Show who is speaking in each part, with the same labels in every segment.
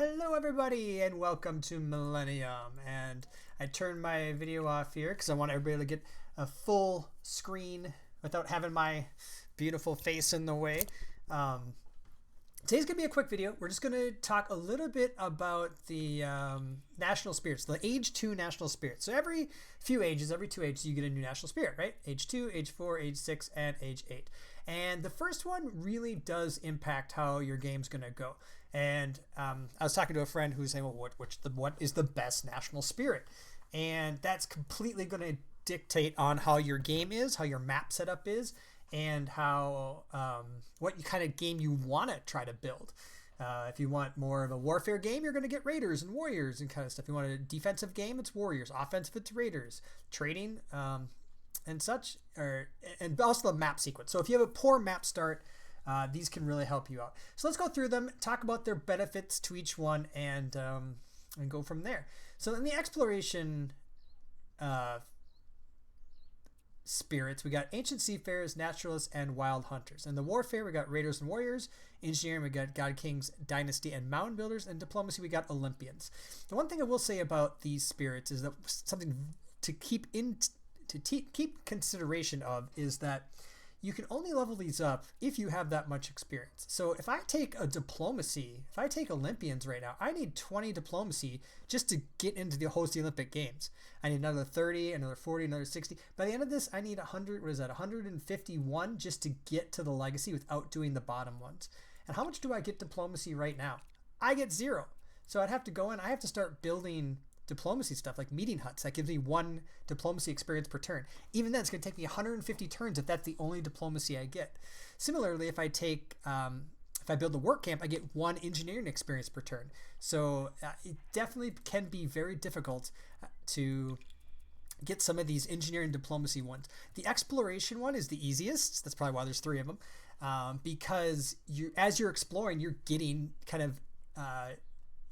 Speaker 1: Hello everybody and welcome to Millennium. And I turned my video off here because I want everybody to get a full screen without having my beautiful face in the way. Today's going to be a quick video. We're just going to talk a little bit about the national spirits, the age 2 national spirits. So every few ages, every 2 ages, you get a new national spirit, right? Age 2, age 4, age 6, and age 8. And the first one really does impact how your game's going to go. And I was talking to a friend who was saying, well, what is the best national spirit? And that's completely going to dictate on how your game is, how your map setup is, and how what kind of game you want to try to build. If you want more of a warfare game, you're going to get raiders and warriors and kind of stuff. If you want a defensive game, it's warriors. Offensive, it's raiders. Trading and such, and also the map sequence. So if you have a poor map start, these can really help you out. So let's go through them, talk about their benefits to each one, and go from there. So in the exploration spirits, we got ancient seafarers, naturalists, and wild hunters. In the warfare, we got raiders and warriors. Engineering, we got god kings, dynasty, and mound builders. And diplomacy, we got Olympians. The one thing I will say about these spirits is that something to keep consideration of is that you can only level these up if you have that much experience. So if I take if I take Olympians right now, I need 20 diplomacy just to get into the host the Olympic Games. I need another 30, another 40, another 60. By the end of this, I need 151 just to get to the legacy without doing the bottom ones. And how much do I get diplomacy right now? I get 0. So I'd have to go in, I have to start building diplomacy stuff like meeting huts. That gives me 1 diplomacy experience per turn. Even then, it's going to take me 150 turns if that's the only diplomacy I get. Similarly, if I build the work camp, I get 1 engineering experience per turn. So it definitely can be very difficult to get some of these engineering diplomacy ones. The exploration one is the easiest. That's probably why there's 3 of them, because as you're exploring, you're getting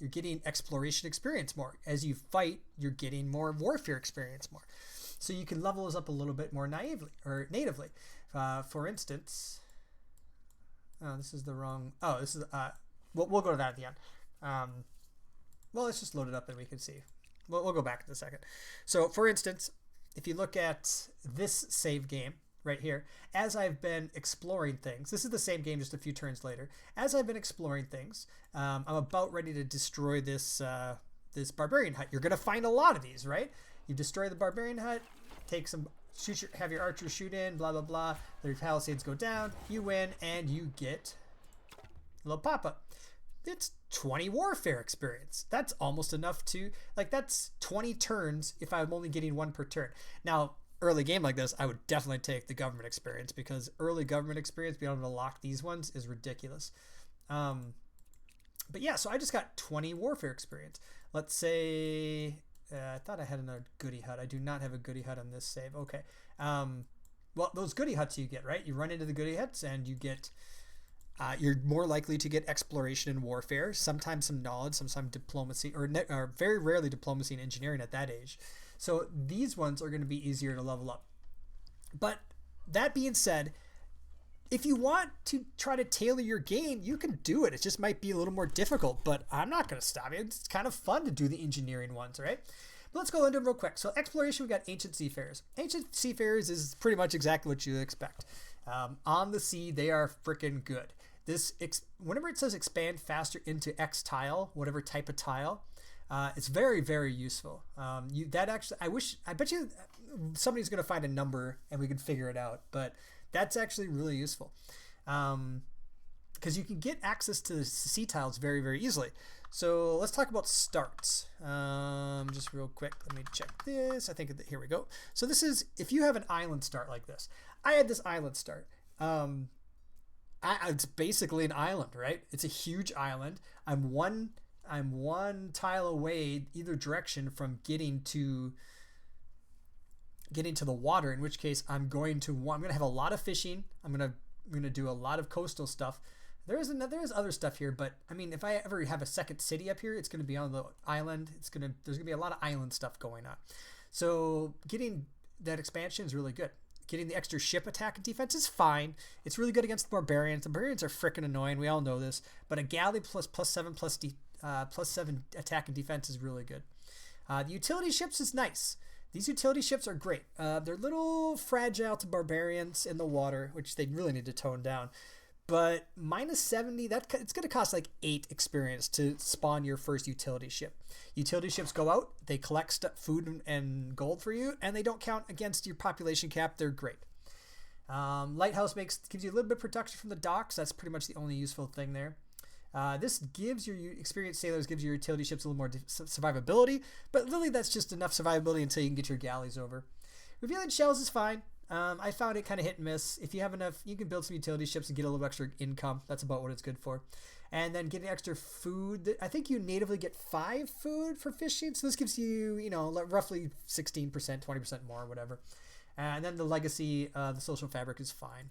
Speaker 1: you're getting exploration experience more. As you fight, you're getting more warfare experience more. So you can level those up a little bit more natively. For instance, this is the wrong. Oh, this is. We'll go to that at the end. Well, let's just load it up and we can see. We'll go back in a second. So, for instance, if you look at this save game right here, as I've been exploring things, this is the same game just a few turns later. As I've been exploring things, I'm about ready to destroy this this barbarian hut. You're gonna find a lot of these, right? You destroy the barbarian hut, take some have your archers shoot in, blah blah blah. Their palisades go down, you win, and you get a little pop-up. It's 20 warfare experience. That's almost enough to that's 20 turns if I'm only getting 1 per turn. Now, early game like this, I would definitely take the government experience, because early government experience, being able to lock these ones, is ridiculous. But yeah, so I just got 20 warfare experience. Let's say, I thought I had another goodie hut. I do not have a goodie hut on this save. Okay. Well, those goodie huts you get, right? You run into the goodie huts and you get, you're more likely to get exploration and warfare, sometimes some knowledge, sometimes diplomacy, or very rarely diplomacy and engineering at that age. So these ones are going to be easier to level up. But that being said, if you want to try to tailor your game, you can do it. It just might be a little more difficult, but I'm not going to stop you. It's kind of fun to do the engineering ones, right? But let's go into them real quick. So exploration, we got ancient seafarers. Ancient seafarers is pretty much exactly what you expect. On the sea, they are freaking good. Whenever it says expand faster into X tile, whatever type of tile, it's very, very useful. I bet you somebody's going to find a number and we can figure it out, but that's actually really useful. Because you can get access to the sea tiles very, very easily. So let's talk about starts. Just real quick, let me check this. I think here we go. So this is, if you have an island start like this. I had this island start. It's basically an island, right? It's a huge island. I'm one tile away either direction from getting to the water, in which case I'm going to have a lot of fishing. I'm going to do a lot of coastal stuff. There is other stuff here, but I mean, if I ever have a second city up here, it's going to be on the island. There's going to be a lot of island stuff going on. So getting that expansion is really good. Getting the extra ship attack and defense is fine. It's really good against the barbarians. The barbarians are freaking annoying. We all know this. But a galley plus 7 +7 attack and defense is really good. The utility ships is nice. These utility ships are great. They're a little fragile to barbarians in the water, which they really need to tone down. But -70, it's going to cost like 8 experience to spawn your first utility ship. Utility ships go out, they collect food and gold for you, and they don't count against your population cap. They're great. Lighthouse gives you a little bit of protection from the docks. That's pretty much the only useful thing there. This gives your experienced sailors, gives your utility ships a little more survivability, but really that's just enough survivability until you can get your galleys over. Revealing shells is fine. I found it kind of hit and miss. If you have enough, you can build some utility ships and get a little extra income. That's about what it's good for. And then getting extra food. I think you natively get 5 food for fishing. So this gives you, roughly 16%, 20% more, whatever. And then the legacy, the social fabric is fine.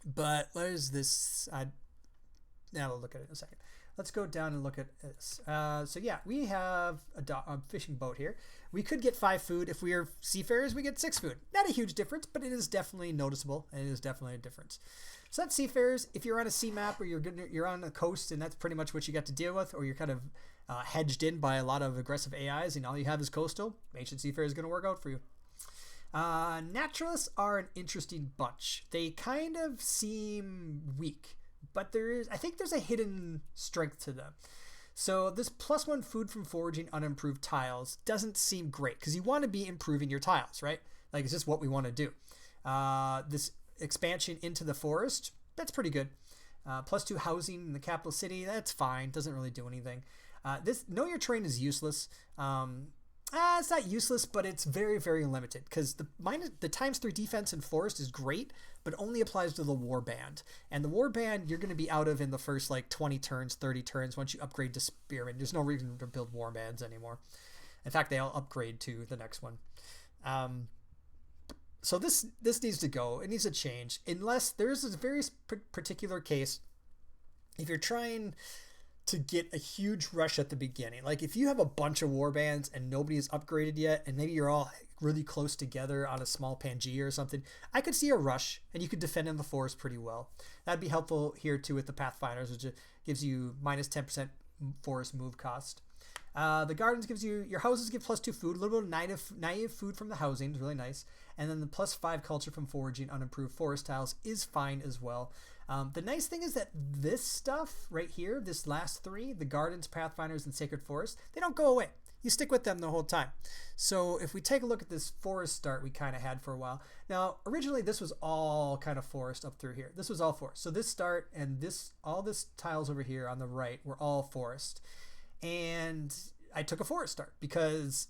Speaker 1: But what is this? Now we'll look at it in a second. Let's go down and look at this. So yeah, we have a fishing boat here. We could get 5 food. If we are seafarers, we get 6 food. Not a huge difference, but it is definitely noticeable. And it is definitely a difference. So that's seafarers. If you're on a sea map or you're on the coast and that's pretty much what you got to deal with, or you're kind of hedged in by a lot of aggressive AIs and all you have is coastal, Ancient Seafarer is going to work out for you. Naturalists are an interesting bunch. They kind of seem weak, but I think there's a hidden strength to them. So this +1 food from foraging unimproved tiles doesn't seem great because you want to be improving your tiles, right? Like it's just what we want to do. This expansion into the forest, that's pretty good. +2 housing in the capital city, that's fine. Doesn't really do anything. This know your terrain is useless. It's not useless, but it's very, very limited because the ×3 defense in forest is great, but only applies to the warband. And the warband you're going to be out of in the first like 20 turns, 30 turns once you upgrade to spearmen. There's no reason to build warbands anymore. In fact, they all upgrade to the next one. So this needs to go. It needs to change unless there's a very particular case. If you're trying to get a huge rush at the beginning. Like if you have a bunch of warbands and nobody is upgraded yet, and maybe you're all really close together on a small Pangea or something, I could see a rush and you could defend in the forest pretty well. That'd be helpful here too with the Pathfinders, which gives you -10% forest move cost. The gardens gives you, your houses give +2 food, a little bit of naive food from the housing, is really nice. And then the +5 culture from foraging unimproved forest tiles is fine as well. The nice thing is that this stuff right here, this last 3, the gardens, Pathfinders, and Sacred Forest, they don't go away. You stick with them the whole time. So if we take a look at this forest start we kind of had for a while. Now, originally this was all kind of forest up through here. This was all forest. So this start and all this tiles over here on the right were all forest. And I took a forest start because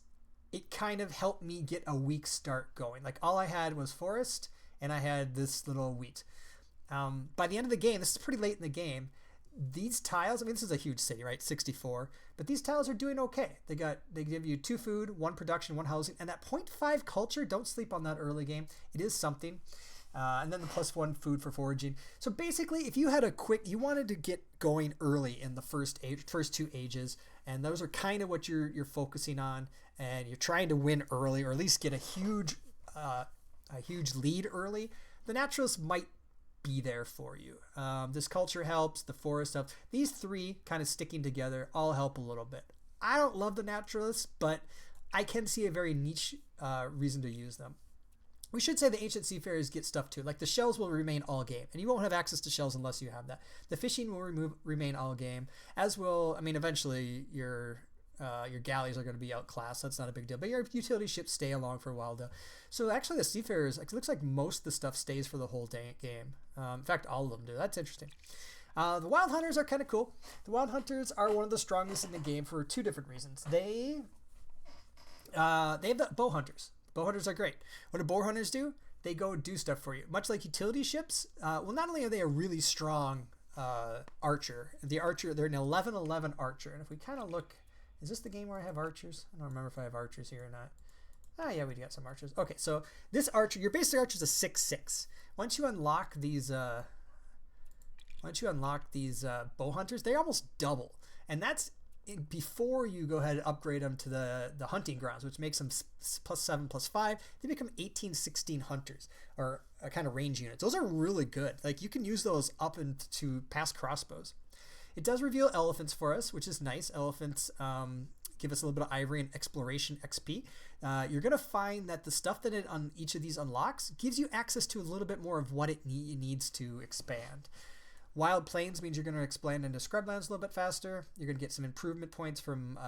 Speaker 1: it kind of helped me get a weak start going. Like all I had was forest and I had this little wheat. By the end of the game, this is pretty late in the game, these tiles, I mean, this is a huge city, right? 64, but these tiles are doing okay. They give you 2 food, 1 production, 1 housing, and that 0.5 culture, don't sleep on that early game. It is something. And then the +1 food for foraging. So basically, if you had you wanted to get going early in the first 2 ages, and those are kind of what you're focusing on, and you're trying to win early, or at least get a huge lead early, the naturalists might be there for you. This culture helps, the forest helps. These 3 kind of sticking together all help a little bit. I don't love the naturalists, but I can see a very niche reason to use them. We should say the Ancient Seafarers get stuff too. Like the shells will remain all game, and you won't have access to shells unless you have that. The fishing will remain all game, as will, I mean, eventually your galleys are going to be outclassed. That's not a big deal. But your utility ships stay along for a while though. So actually the Seafarers, it looks like most of the stuff stays for the whole game. In fact, all of them do. That's interesting. The Wild Hunters are kind of cool. The Wild Hunters are one of the strongest in the game for 2 different reasons. They have the Bow Hunters. Bow Hunters are great. What do Bow Hunters do? They go do stuff for you. Much like utility ships, well, not only are they a really strong archer, they're an 11-11 archer. And if we kind of look, is this the game where I have archers? I don't remember if I have archers here or not. Ah, yeah, we got some archers. Okay, so this archer, your basic archer is a 6-6. Once you unlock these bow hunters, they almost double, and that's before you go ahead and upgrade them to the hunting grounds, which makes them +7, +5. They become 18, 16 hunters, or kind of range units. Those are really good. Like you can use those up into past crossbows. It does reveal elephants for us, which is nice. Elephants give us a little bit of ivory and exploration XP. You're going to find that the stuff that it on each of these unlocks gives you access to a little bit more of what it needs to expand. Wild Plains means you're going to expand into scrublands a little bit faster. You're going to get some improvement points from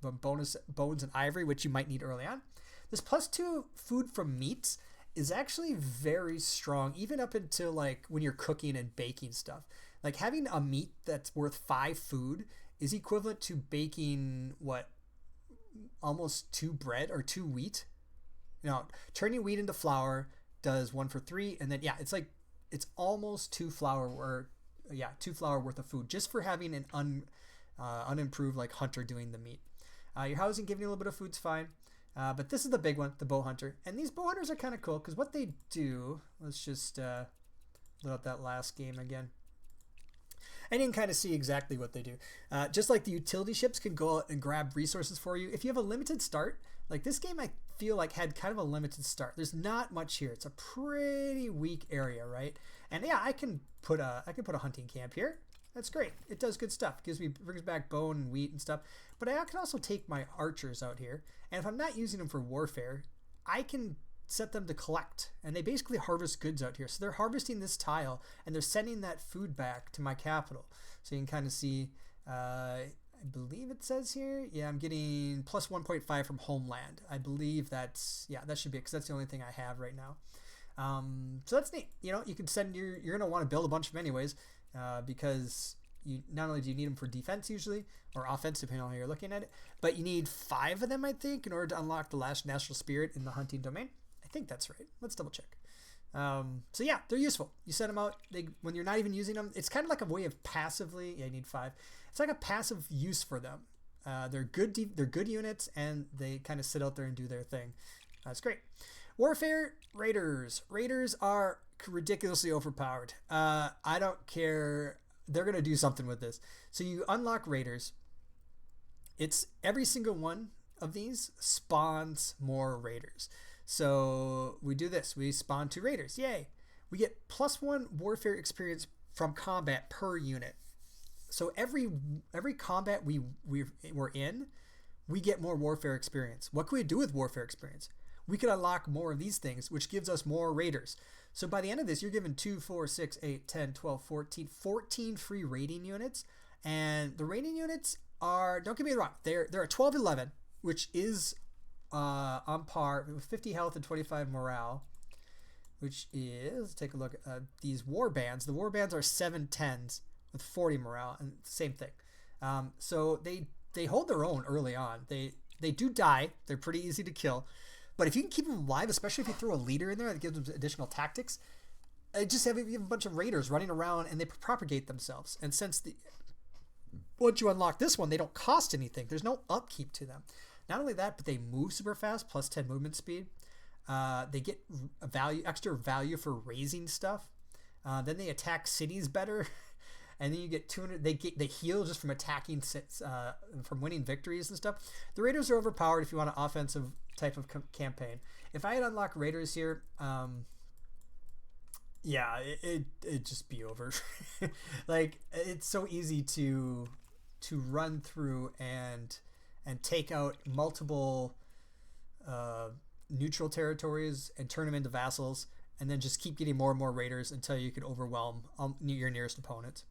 Speaker 1: bonus bones and ivory, which you might need early on. This +2 food from meats is actually very strong, even up until like when you're cooking and baking stuff. Like having a meat that's worth 5 food is equivalent to baking almost 2 bread or 2 wheat. Turning wheat into flour does 1 for 3, and then it's almost 2 flour worth of food just for having an unimproved like hunter doing the meat. Your housing giving you a little bit of food's fine. But this is the big one, the bow hunter. And these bow hunters are kind of cool because what they do, let's just load up that last game again. And you can kind of see exactly what they do. Just like the utility ships can go out and grab resources for you. If you have a limited start, like this game I feel like had kind of a limited start. There's not much here. It's a pretty weak area, right? And yeah, I can put a hunting camp here. That's great. It does good stuff. Brings back bone and wheat and stuff. But I can also take my archers out here. And if I'm not using them for warfare, I can set them to collect. And they basically harvest goods out here. So they're harvesting this tile and they're sending that food back to my capital. So you can kind of see, I believe it says here, yeah, I'm getting plus 1.5 from Homeland. I believe that should be it because that's the only thing I have right now. So that's neat. You can send you're going to want to build a bunch of them anyways. Because you not only do you need them for defense usually or offense depending on how you're looking at it, but you need 5 of them I think in order to unlock the last natural spirit in the hunting domain. I think that's right. Let's double check. So yeah, they're useful. You set them out. When you're not even using them, it's kind of like a way of passively. Yeah, you need 5. It's like a passive use for them. They're good. They're good units, and they kind of sit out there and do their thing. That's great. Warfare Raiders. Raiders are ridiculously overpowered. I don't care. They're gonna do something with this. So you unlock Raiders. It's every single one of these spawns more Raiders. So we do this. We spawn 2 Raiders. Yay! We get +1 warfare experience from combat per unit. So every combat we're in, we get more warfare experience. What can we do with warfare experience? We can unlock more of these things, which gives us more Raiders. So by the end of this, you're given 2, 4, 6, 8, 10, 12, 14 free raiding units. And the raiding units are, don't get me wrong, they're a 12-11, which is on par with 50 health and 25 morale, which is, let's take a look at these war bands. The war bands are 7-10s with 40 morale, and same thing. So they hold their own early on. They do die. They're pretty easy to kill. But if you can keep them alive, especially if you throw a leader in there that gives them additional tactics, you have a bunch of raiders running around and they propagate themselves. And since once you unlock this one, they don't cost anything. There's no upkeep to them. Not only that, but they move super fast, plus 10 movement speed. They get extra value for raising stuff. Then they attack cities better. And then you get 200. They heal just from attacking, from winning victories and stuff. The Raiders are overpowered if you want an offensive type of campaign. If I had unlocked Raiders here, it'd just be over. Like it's so easy to run through and take out multiple neutral territories and turn them into vassals, and then just keep getting more and more Raiders until you can overwhelm your nearest opponents.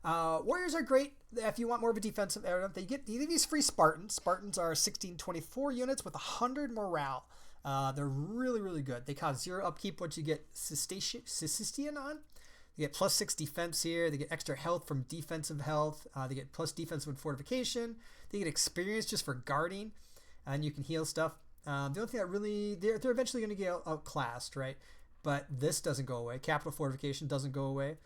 Speaker 1: Warriors are great if you want more of a defensive area. You get these free Spartans. Spartans are 1624 units with 100 morale. They're really, really good. They cause 0 upkeep once you get Sistian on. They get +6 defense here. They get extra health from defensive health. They get plus defensive and fortification. They get experience just for guarding, and you can heal stuff. The only thing that really, they're eventually going to get outclassed, right? But this doesn't go away. Capital fortification doesn't go away.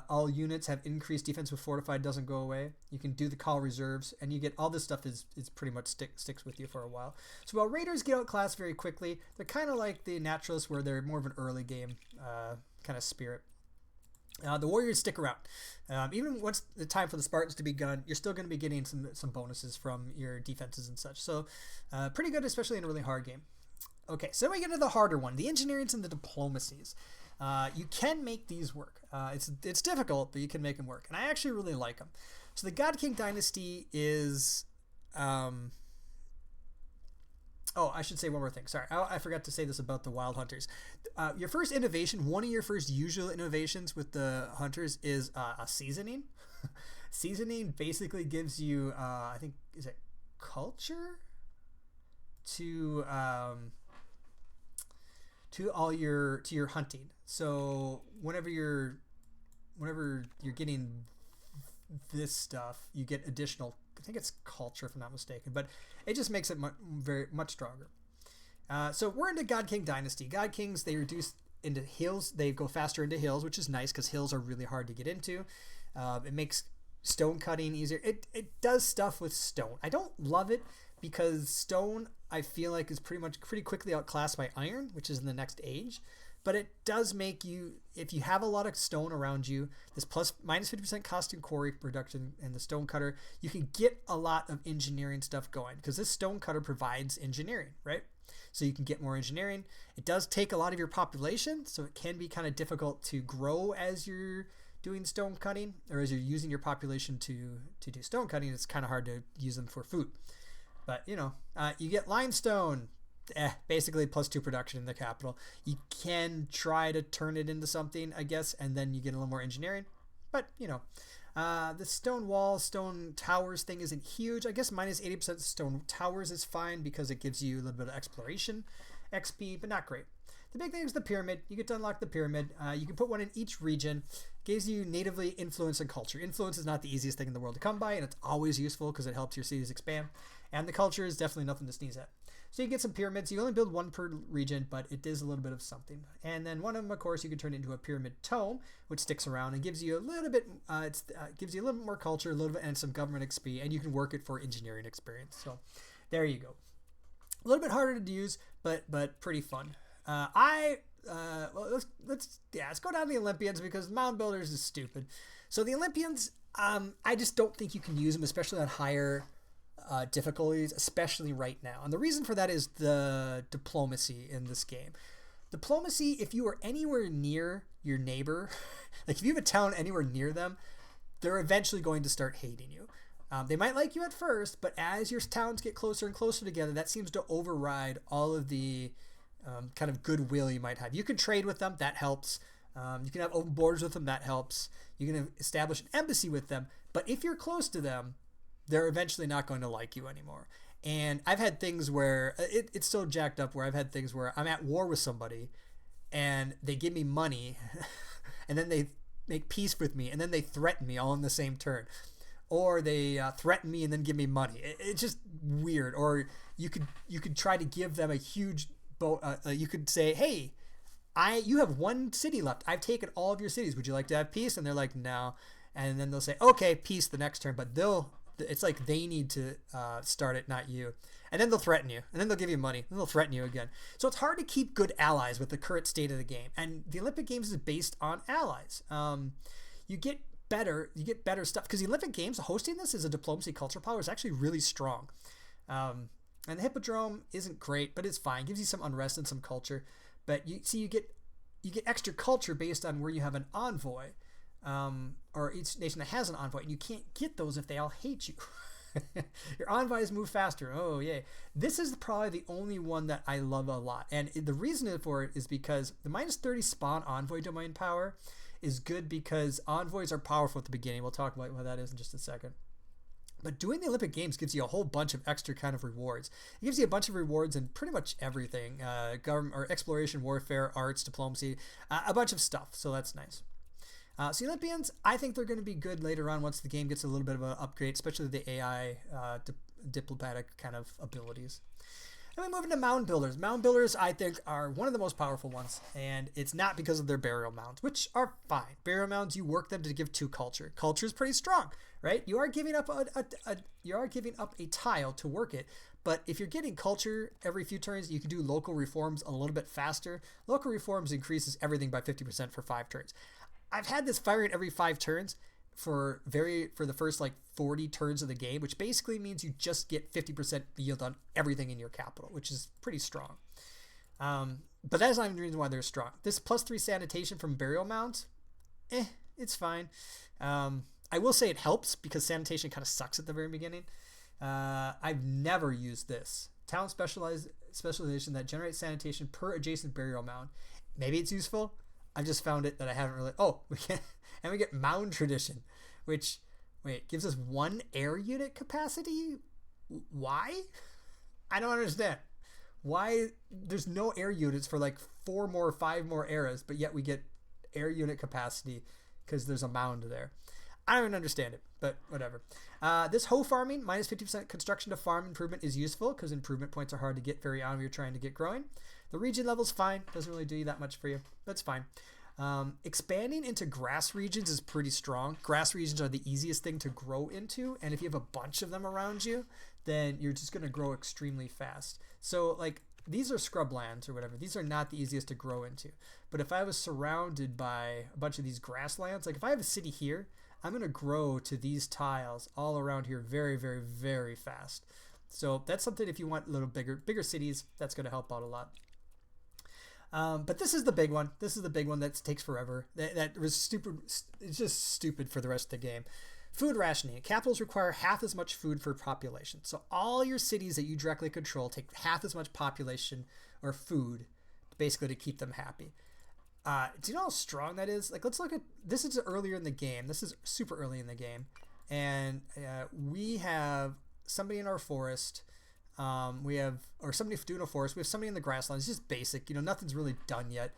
Speaker 1: All units have increased defense with fortified, doesn't go away. You can do the call reserves, and you get all this stuff is pretty much sticks with you for a while. So while Raiders get outclassed very quickly, they're kind of like the Naturalists, where they're more of an early game kind of spirit. The Warriors stick around. Even once the time for the Spartans to be gone, you're still going to be getting some bonuses from your defenses and such. So pretty good, especially in a really hard game. Okay, so then we get into the harder one, the engineerings and the diplomacies. You can make these work. It's difficult, but you can make them work, and I actually really like them. So the God King Dynasty is. Oh, I should say one more thing. Sorry, I forgot to say this about the Wild Hunters. Your first innovation, one of your first usual innovations with the Hunters is a seasoning. Seasoning basically gives you, I think, is it culture to your hunting. So whenever you're getting this stuff, you get additional. I think it's culture, if I'm not mistaken, but it just makes it very much stronger. So we're into God King Dynasty. God Kings, they reduce into hills. They go faster into hills, which is nice because hills are really hard to get into. It makes stone cutting easier. It does stuff with stone. I don't love it because stone, I feel like, is pretty quickly outclassed by iron, which is in the next age. But it does make you, if you have a lot of stone around you, this minus 50% cost in quarry production and the stone cutter, you can get a lot of engineering stuff going because this stone cutter provides engineering, right? So you can get more engineering. It does take a lot of your population, so it can be kind of difficult to grow as you're doing stone cutting, or as you're using your population to do stone cutting. It's kind of hard to use them for food. But, you get limestone. Basically +2 production in the capital. You can try to turn it into something, I guess, and then you get a little more engineering. But, the stone walls, stone towers thing isn't huge. I guess minus 80% stone towers is fine because it gives you a little bit of exploration XP, but not great. The big thing is the pyramid. You get to unlock the pyramid. You can put one in each region. Gives you natively influence and culture. Influence is not the easiest thing in the world to come by, and it's always useful because it helps your cities expand. And the culture is definitely nothing to sneeze at. So you get some pyramids. You only build one per region, but it is a little bit of something. And then one of them, of course, you can turn into a pyramid tome, which sticks around and gives you a little bit. Gives you a little bit more culture, a little bit, and some government XP, and you can work it for engineering experience. So there you go. A little bit harder to use, but pretty fun. Let's go down to the Olympians because Mound Builders is stupid. So the Olympians, I just don't think you can use them, especially on higher difficulties, especially right now. And the reason for that is the diplomacy in this game. Diplomacy, if you are anywhere near your neighbor, like if you have a town anywhere near them, they're eventually going to start hating you. They might like you at first, but as your towns get closer and closer together, that seems to override all of the kind of goodwill you might have. You can trade with them, that helps. You can have open borders with them, that helps. You can establish an embassy with them, but if you're close to them, they're eventually not going to like you anymore. And I've had things where it's so jacked up where I've had things where I'm at war with somebody and they give me money and then they make peace with me and then they threaten me all in the same turn. Or they threaten me and then give me money. It's just weird. Or you could try to give them a huge you could say, hey, you have one city left. I've taken all of your cities. Would you like to have peace? And they're like, no. And then they'll say, okay, peace the next turn. But it's like they need to start it, not you. And then they'll threaten you. And then they'll give you money. And they'll threaten you again. So it's hard to keep good allies with the current state of the game. And the Olympic Games is based on allies. You get better stuff. Because the Olympic Games, hosting this as a diplomacy culture power is actually really strong. And the Hippodrome isn't great, but it's fine. It gives you some unrest and some culture. But you get extra culture based on where you have an envoy. Or each nation that has an envoy, and you can't get those if they all hate you. Your envoys move faster. Oh, yay. This is probably the only one that I love a lot. And the reason for it is because the minus 30 spawn envoy domain power is good because envoys are powerful at the beginning. We'll talk about what that is in just a second. But doing the Olympic Games gives you a whole bunch of extra kind of rewards. It gives you a bunch of rewards in pretty much everything. Government or exploration, warfare, arts, diplomacy, a bunch of stuff. So that's nice. So Olympians, I think they're going to be good later on once the game gets a little bit of an upgrade, especially the AI diplomatic kind of abilities. And we move into mound builders. Mound builders, I think, are one of the most powerful ones, and it's not because of their burial mounds, which are fine. Burial mounds, you work them to give 2 culture. Culture is pretty strong, right? You are giving up a tile to work it, but if you're getting culture every few turns, you can do local reforms a little bit faster. Local reforms increases everything by 50% for 5 turns. I've had this firing every 5 turns for the first 40 turns of the game, which basically means you just get 50% yield on everything in your capital, which is pretty strong. But that's not even the reason why they're strong. This +3 sanitation from burial mounds, it's fine. I will say it helps because sanitation kind of sucks at the very beginning. I've never used this. Talent specialization that generates sanitation per adjacent burial mound. Maybe it's useful. I've just found it that I haven't really. Oh, we get mound tradition, which gives us 1 air unit capacity. Why? I don't understand. Why there's no air units for like 5 more eras, but yet we get air unit capacity because there's a mound there. I don't even understand it, but whatever. This hoe farming, minus 50% construction to farm improvement is useful because improvement points are hard to get very on when you're trying to get growing. The region level's fine. Doesn't really do that much for you. That's fine. Expanding into grass regions is pretty strong. Grass regions are the easiest thing to grow into, and if you have a bunch of them around you, then you're just going to grow extremely fast. So like these are scrub lands or whatever. These are not the easiest to grow into. But if I was surrounded by a bunch of these grasslands, like if I have a city here, I'm going to grow to these tiles all around here very, very, very fast. So that's something if you want a little bigger cities, that's going to help out a lot. But this is the big one. This is the big one that takes forever. That was stupid. It's just stupid for the rest of the game. Food rationing. Capitals require half as much food for population. So all your cities that you directly control take half as much population or food basically to keep them happy. Do you know how strong that is? Like, let's look at this. Is earlier in the game. This is super early in the game, and we have somebody in our forest. Or somebody doing a forest. We have somebody in the grasslands. It's just basic. Nothing's really done yet,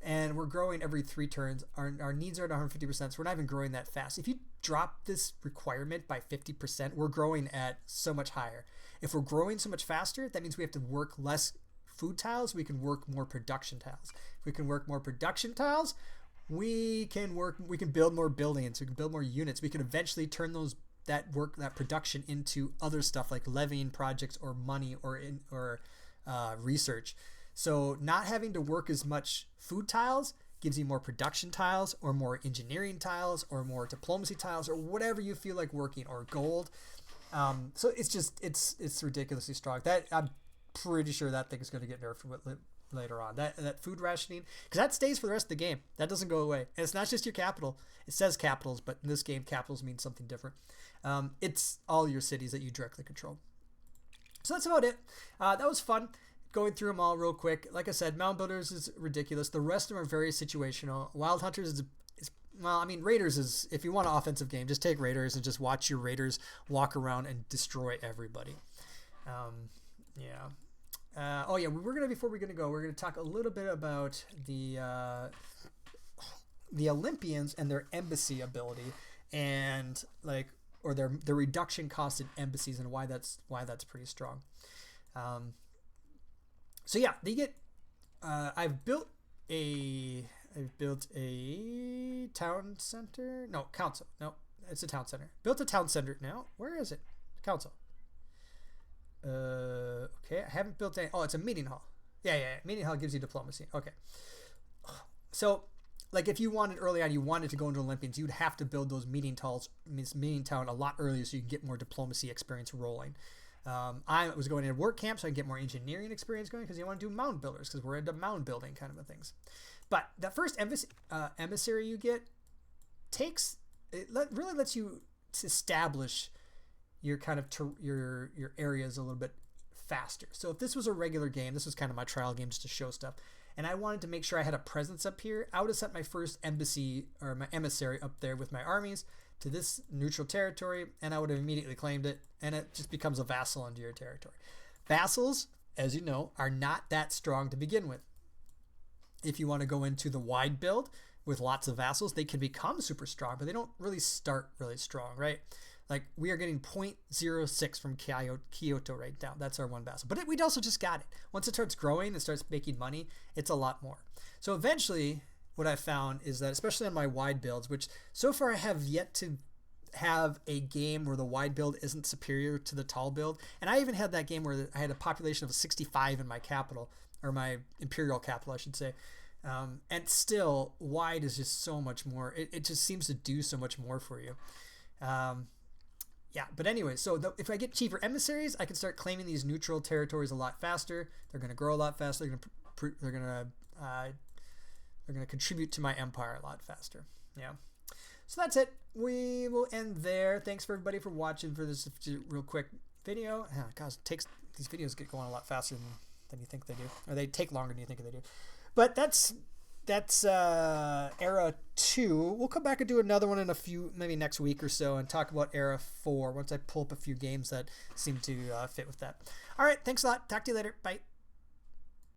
Speaker 1: and we're growing every 3 turns. Our needs are at 150%, so we're not even growing that fast. If you drop this requirement by 50%, we're growing at so much higher. If we're growing so much faster, that means we have to work less food tiles. We can work more production tiles. If we can work more production tiles, we can build more buildings. We can build more units. We can eventually turn that production into other stuff like levying projects or money or research. So not having to work as much food tiles gives you more production tiles or more engineering tiles or more diplomacy tiles or whatever you feel like working, or gold. So it's ridiculously strong. That I'm pretty sure that thing is going to get nerfed later on. That food rationing, because that stays for the rest of the game. That doesn't go away. And it's not just your capital. It says capitals, but in this game, capitals mean something different. It's all your cities that you directly control. So that's about it. That was fun going through them all real quick. Like I said, Mound Builders is ridiculous. The rest of them are very situational. Wild Hunters is Raiders is, if you want an offensive game, just take Raiders and just watch your Raiders walk around and destroy everybody. Before we're gonna talk a little bit about the Olympians and their embassy ability, and their reduction cost in embassies, and why that's pretty strong. They get. I've built a town center. No, council. No, it's a town center. Built a town center now. Where is it? Council. Okay, I haven't built any. Oh, it's a meeting hall. Yeah. Meeting hall gives you diplomacy. Okay. So, like, if you wanted early on, you wanted to go into Olympians, you'd have to build those meeting town a lot earlier so you can get more diplomacy experience rolling. I was going into work camp so I can get more engineering experience going, because you want to do mound builders, because we're into mound building kind of things. But that first emissary you get really lets you establish your kind of your areas a little bit faster. So if this was a regular game, this was kind of my trial game just to show stuff, and I wanted to make sure I had a presence up here, I would have sent my first embassy or my emissary up there with my armies to this neutral territory, and I would have immediately claimed it, and it just becomes a vassal into your territory. Vassals, as you know, are not that strong to begin with. If you want to go into the wide build with lots of vassals, they can become super strong, but they don't really start really strong, right? Like, we are getting 0.06 from Kyoto right now. That's our one vassal. But we also just got it. Once it starts growing and starts making money, it's a lot more. So eventually, what I found is that, especially on my wide builds, which so far I have yet to have a game where the wide build isn't superior to the tall build. And I even had that game where I had a population of 65 in my capital, or my imperial capital, I should say. And still, wide is just so much more. It just seems to do so much more for you. But anyway, so if I get cheaper emissaries, I can start claiming these neutral territories a lot faster. They're going to grow a lot faster. They're going to contribute to my empire a lot faster. Yeah. So that's it. We will end there. Thanks for everybody for watching for this real quick video. Gosh, these videos get going a lot faster than you think they do, or they take longer than you think they do. But that's Era 2. We'll come back and do another one in maybe next week or so, and talk about Era 4 once I pull up a few games that seem to fit with that. All right, thanks a lot. Talk to you later. Bye.